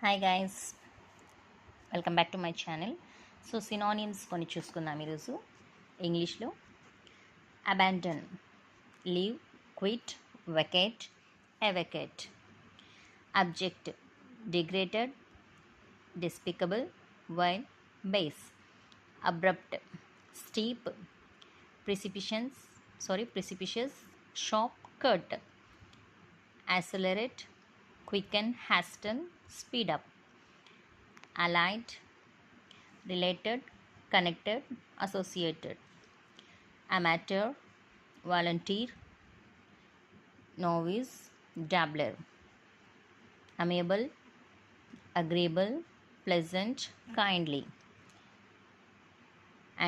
Hi guys, welcome back to my channel. So synonyms కొన్ని చూసుకుందాం ఈరోజు ఇంగ్లీష్లో. Abandon, leave, quit, vacate, evacuate. Abject, degraded, despicable, vile, base. Abrupt, steep, precipitous, sharp, curt. Accelerate, quicken, hasten, speed up. Allied, related, connected, associated. Amateur, volunteer, novice, dabbler. Amiable, agreeable, pleasant, kindly.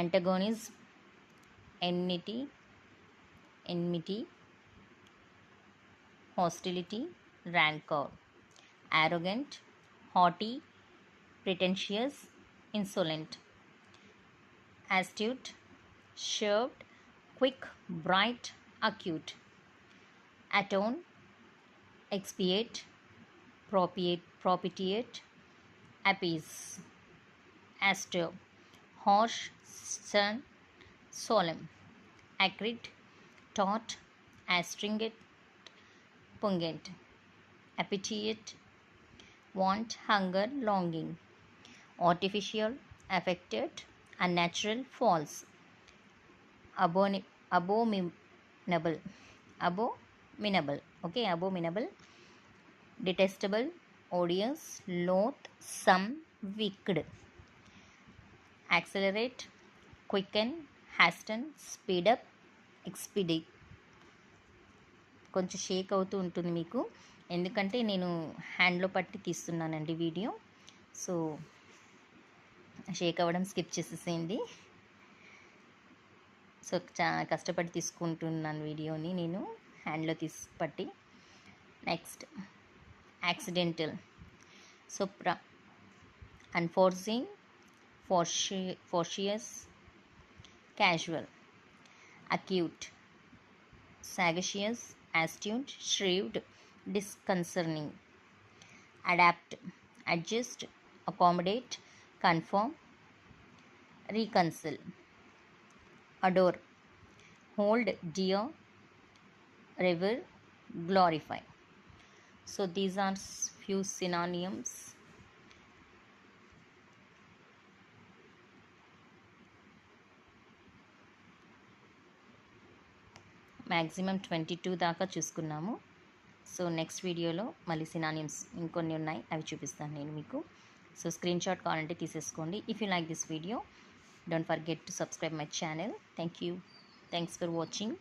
Antagonism, enmity, hostility, rancor. Arrogant, haughty, pretentious, insolent. Astute, sharp, quick, bright, acute. Atone, expiate, propitiate, appease. Austere, harsh, stern, solemn. Acrid, taut, astringent, pungent. Appetite, want, hunger, longing. Artificial, affected, unnatural, false. Abominable, okay, abominable. Detestable, odious, loathsome, wicked. Accelerate, quicken, hasten, speed up, expedite. కొంచెం షేక్ అవుతూ ఉంటుంది మీకు, ఎందుకంటే నేను హ్యాండ్లో పట్టి తీస్తున్నానండి video. So Sheikh అవ్వడం skip చేసేసేయండి. సో కష్టపడి తీసుకుంటున్నాను వీడియోని నేను హ్యాండ్లో పట్టి. Next, accidental, supra, unforeseen, fortuitous, casual. Acute, sagacious, astute, shrewd, disconcerting. Adapt, adjust, accommodate, conform, reconcile. Adore, hold dear, revere, glorify. So these are few synonyms. Maximum 22 దాకా చూసుకున్నాము. సో నెక్స్ట్ వీడియోలో మళ్ళీ సినానిమ్స్ ఇంకొన్ని ఉన్నాయి, అవి చూపిస్తాను నేను మీకు. సో స్క్రీన్ షాట్ కావాలంటే తీసేసుకోండి. If you like this video, don't forget to subscribe my channel. Thank you. Thanks for watching.